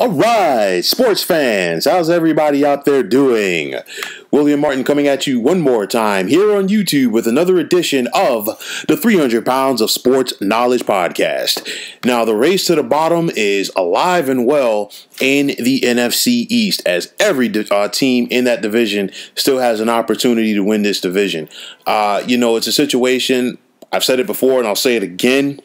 All right, sports fans, how's everybody out there doing? William Martin coming at you one more time here on YouTube with another edition of the 300 Pounds of Sports Knowledge Podcast. Now, the race to the bottom is alive and well in the NFC East, as every team in that division still has an opportunity to win this division. It's a situation, I've said it before and I'll say it again.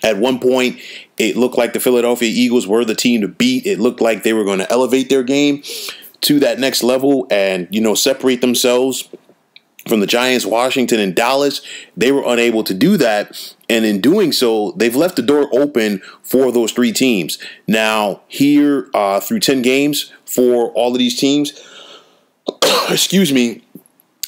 At one point, it looked like the Philadelphia Eagles were the team to beat. It looked like they were going to elevate their game to that next level and, separate themselves from the Giants, Washington, and Dallas. They were unable to do that. And in doing so, they've left the door open for those three teams. Now, here through 10 games for all of these teams, excuse me,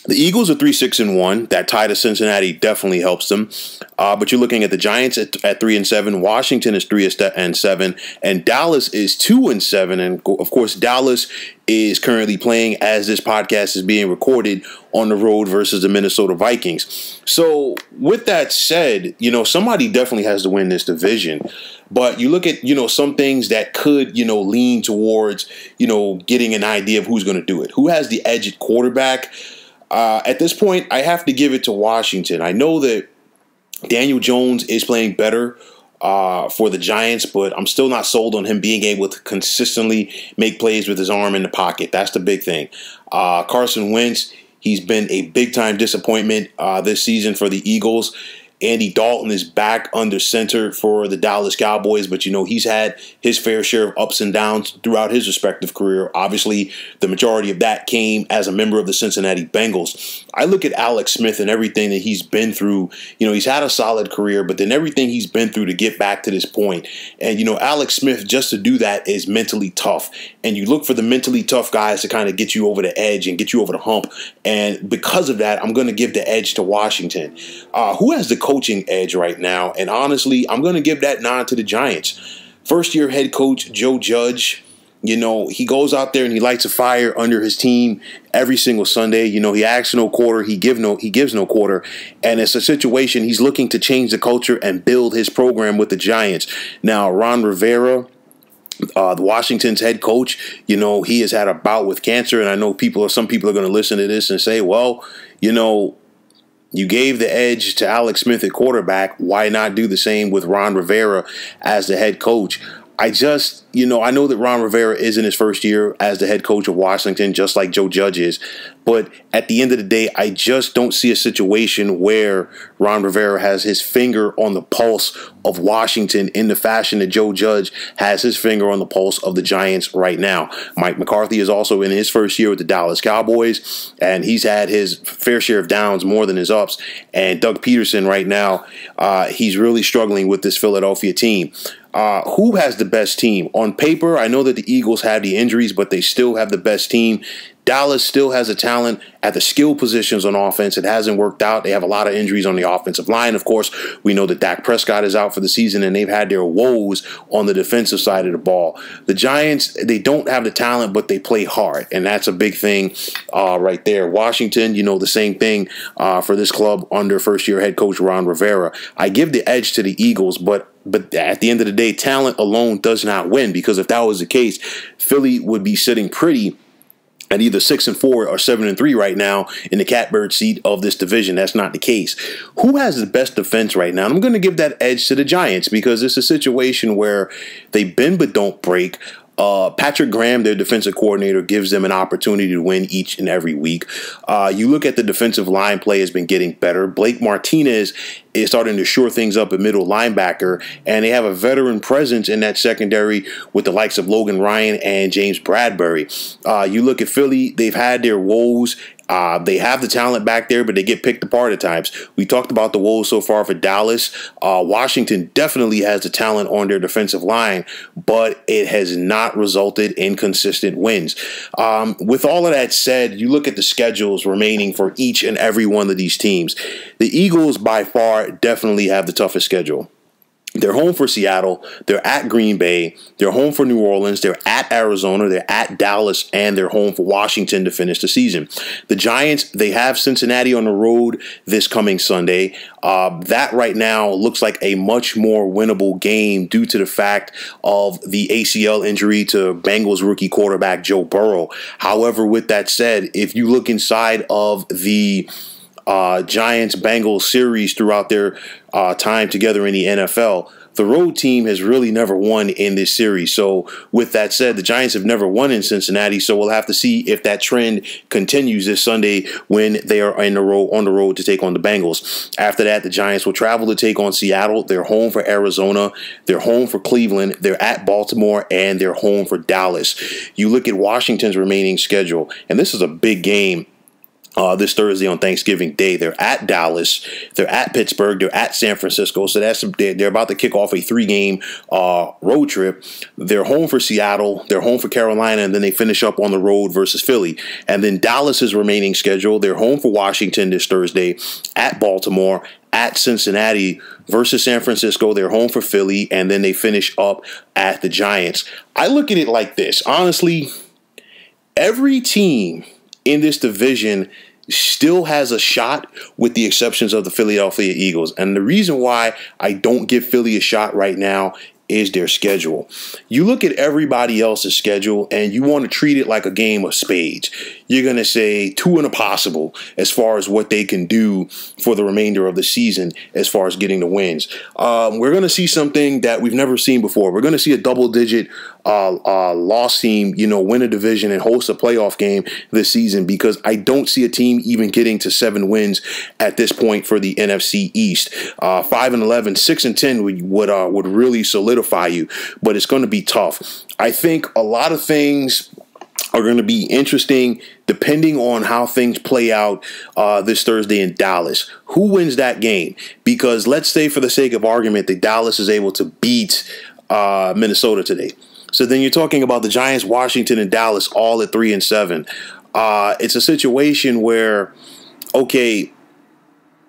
the Eagles are 3-6-1. That tie to Cincinnati definitely helps them. But you're looking at the Giants at 3-7. Washington is 3-7, and Dallas is 2-7. And of course, Dallas is currently playing, as this podcast is being recorded, on the road versus the Minnesota Vikings. So with that said, somebody definitely has to win this division. But you look at, some things that could, lean towards, getting an idea of who's going to do it. Who has the edge at quarterback? At this point, I have to give it to Washington. I know that Daniel Jones is playing better for the Giants, but I'm still not sold on him being able to consistently make plays with his arm in the pocket. That's the big thing. Carson Wentz, he's been a big-time disappointment this season for the Eagles. Andy Dalton is back under center for the Dallas Cowboys, but, he's had his fair share of ups and downs throughout his respective career. Obviously, the majority of that came as a member of the Cincinnati Bengals. I look at Alex Smith and everything that he's been through. He's had a solid career, but then everything he's been through to get back to this point. And, Alex Smith, just to do that is mentally tough. And you look for the mentally tough guys to kind of get you over the edge and get you over the hump. And because of that, I'm going to give the edge to Washington. Who has the coaching edge right now? And honestly, I'm going to give that nod to the Giants. First-year head coach Joe Judge, he goes out there and he lights a fire under his team every single Sunday. He asks no quarter, he gives no quarter. And it's a situation he's looking to change the culture and build his program with the Giants. Now, Ron Rivera, the Washington's head coach, he has had a bout with cancer. And I know some people are going to listen to this and say, well, you gave the edge to Alex Smith at quarterback. Why not do the same with Ron Rivera as the head coach? I know that Ron Rivera is in his first year as the head coach of Washington, just like Joe Judge is. But at the end of the day, I just don't see a situation where Ron Rivera has his finger on the pulse of Washington in the fashion that Joe Judge has his finger on the pulse of the Giants right now. Mike McCarthy is also in his first year with the Dallas Cowboys, and he's had his fair share of downs more than his ups. And Doug Peterson right now, he's really struggling with this Philadelphia team. Who has the best team? On paper, I know that the Eagles have the injuries, but they still have the best team. Dallas still has a talent at the skill positions on offense. It hasn't worked out. They have a lot of injuries on the offensive line. Of course, we know that Dak Prescott is out for the season, and they've had their woes on the defensive side of the ball. The Giants, they don't have the talent, but they play hard, and that's a big thing right there. Washington, the same thing for this club under first-year head coach Ron Rivera. I give the edge to the Eagles, but at the end of the day, talent alone does not win, because if that was the case, Philly would be sitting pretty at either 6-4 or 7-3 right now in the catbird seat of this division. That's not the case. Who has the best defense right now? And I'm going to give that edge to the Giants, because it's a situation where they bend but don't break. Patrick Graham, their defensive coordinator, gives them an opportunity to win each and every week. You look at the defensive line play has been getting better. Blake Martinez is starting to shore things up at middle linebacker, and they have a veteran presence in that secondary with the likes of Logan Ryan and James Bradbury. You look at Philly, they've had their woes. They have the talent back there, but they get picked apart at times. We talked about the woes so far for Dallas. Washington definitely has the talent on their defensive line, but it has not resulted in consistent wins. With all of that said, you look at the schedules remaining for each and every one of these teams. The Eagles, by far, definitely have the toughest schedule. They're home for Seattle. They're at Green Bay. They're home for New Orleans. They're at Arizona. They're at Dallas. And they're home for Washington to finish the season. The Giants, they have Cincinnati on the road this coming Sunday. That right now looks like a much more winnable game due to the fact of the ACL injury to Bengals rookie quarterback Joe Burrow. However, with that said, if you look inside of the Giants-Bengals series throughout their time together in the NFL, the road team has really never won in this series. So with that said, the Giants have never won in Cincinnati, so we'll have to see if that trend continues this Sunday when they are on the road to take on the Bengals. After that, the Giants will travel to take on Seattle. They're home for Arizona. They're home for Cleveland. They're at Baltimore, and they're home for Dallas. You look at Washington's remaining schedule, and this is a big game. This Thursday on Thanksgiving Day. They're at Dallas, they're at Pittsburgh, they're at San Francisco. So they're about to kick off a 3-game road trip. They're home for Seattle, they're home for Carolina, and then they finish up on the road versus Philly. And then Dallas's remaining schedule, they're home for Washington this Thursday, at Baltimore, at Cincinnati versus San Francisco. They're home for Philly, and then they finish up at the Giants. I look at it like this. Honestly, every team in this division still has a shot, with the exceptions of the Philadelphia Eagles. And the reason why I don't give Philly a shot right now is their schedule. You look at everybody else's schedule and you want to treat it like a game of spades. You're going to say 2 and a possible as far as what they can do for the remainder of the season as far as getting the wins. We're going to see something that we've never seen before. We're going to see a double-digit loss team, win a division and host a playoff game this season, because I don't see a team even getting to 7 wins at this point for the NFC East. 5-11, 6-10 would really solidify you, but it's going to be tough. I think a lot of things are going to be interesting depending on how things play out this Thursday in Dallas. Who wins that game? Because let's say, for the sake of argument, that Dallas is able to beat Minnesota today. So then you're talking about the Giants, Washington, and Dallas all at 3-7. It's a situation where, okay,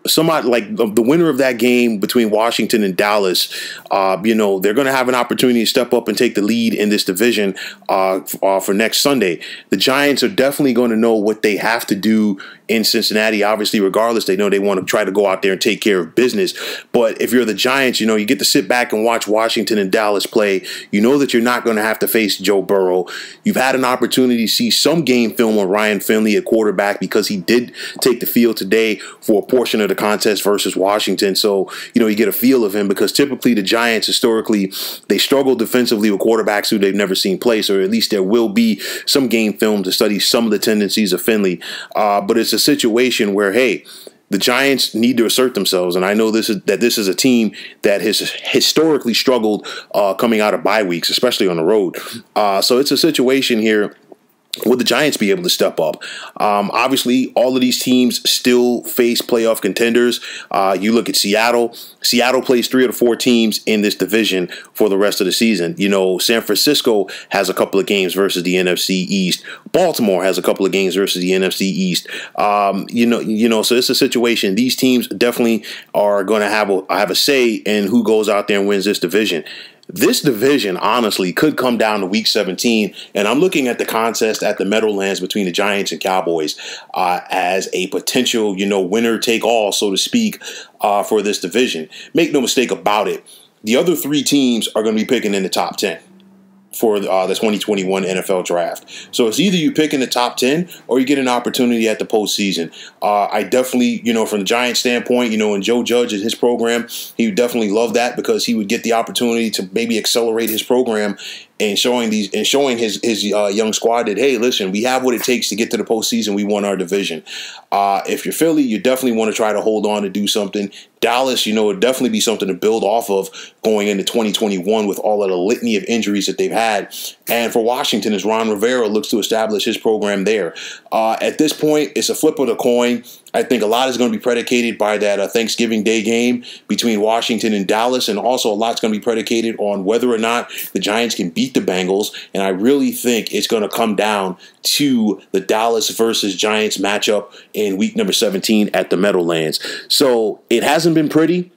somebody like the winner of that game between Washington and Dallas, they're going to have an opportunity to step up and take the lead in this division for next Sunday. The Giants are definitely going to know what they have to do in Cincinnati. Obviously, regardless, they know they want to try to go out there and take care of business. But if you're the Giants, you get to sit back and watch Washington and Dallas play. You know that you're not going to have to face Joe Burrow. You've had an opportunity to see some game film on Ryan Finley at quarterback, because he did take the field today for a portion of the contest versus Washington. So, you get a feel of him, because typically the Giants, historically, they struggle defensively with quarterbacks who they've never seen play. So at least there will be some game film to study some of the tendencies of Finley. But it's a situation where, hey, the Giants need to assert themselves. And I know this is a team that has historically struggled coming out of bye weeks, especially on the road. So it's a situation here. Will the Giants be able to step up? Obviously, all of these teams still face playoff contenders. You look at Seattle. Seattle plays 3 of the 4 teams in this division for the rest of the season. San Francisco has a couple of games versus the NFC East. Baltimore has a couple of games versus the NFC East. So it's a situation. These teams definitely are going to have a say in who goes out there and wins this division. This division, honestly, could come down to Week 17, and I'm looking at the contest at the Meadowlands between the Giants and Cowboys as a potential, winner-take-all, so to speak, for this division. Make no mistake about it, the other 3 teams are going to be picking in the top 10 for the 2021 NFL Draft. So it's either you pick in the top 10 or you get an opportunity at the postseason. I definitely, from the Giants standpoint, and Joe Judge and his program, he would definitely love that, because he would get the opportunity to maybe accelerate his program and showing his young squad that, hey, listen, we have what it takes to get to the postseason. We won our division. If you're Philly, you definitely want to try to hold on to do something. Dallas, it would definitely be something to build off of going into 2021 with all of the litany of injuries that they've had. And for Washington, as Ron Rivera looks to establish his program there. At this point, it's a flip of the coin. I think a lot is going to be predicated by that Thanksgiving Day game between Washington and Dallas, and also a lot's going to be predicated on whether or not the Giants can beat the Bengals. And I really think it's going to come down to the Dallas versus Giants matchup in week number 17 at the Meadowlands. So it hasn't been pretty.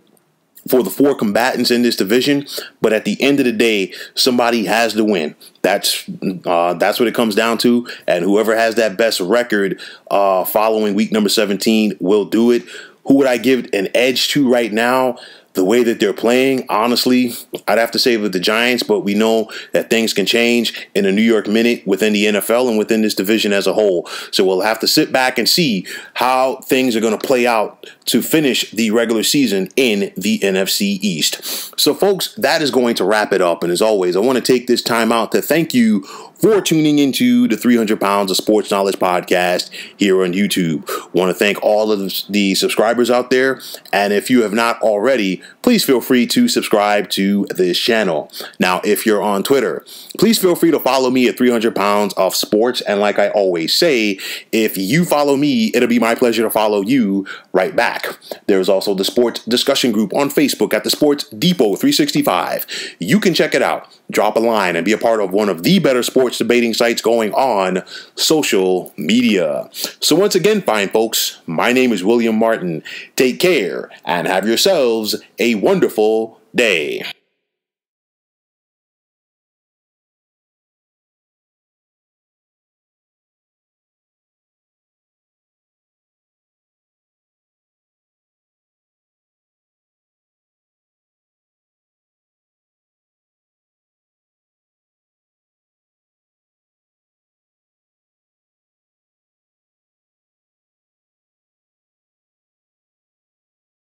for the four combatants in this division, but at the end of the day, somebody has to win. That's what it comes down to, and whoever has that best record following week number 17 will do it. Who would I give an edge to right now? The way that they're playing, honestly, I'd have to say with the Giants, but we know that things can change in a New York minute within the NFL and within this division as a whole. So we'll have to sit back and see how things are going to play out to finish the regular season in the NFC East. So, folks, that is going to wrap it up. And as always, I want to take this time out to thank you for tuning into the 300 Pounds of Sports Knowledge podcast here on YouTube. I want to thank all of the subscribers out there. And if you have not already, please feel free to subscribe to this channel. Now, if you're on Twitter, please feel free to follow me at 300 Pounds of Sports. And like I always say, if you follow me, it'll be my pleasure to follow you right back. There's also the sports discussion group on Facebook at the Sports Depot 365. You can check it out. Drop a line and be a part of one of the better sports debating sites going on social media. So once again, fine folks, my name is William Martin. Take care and have yourselves a wonderful day.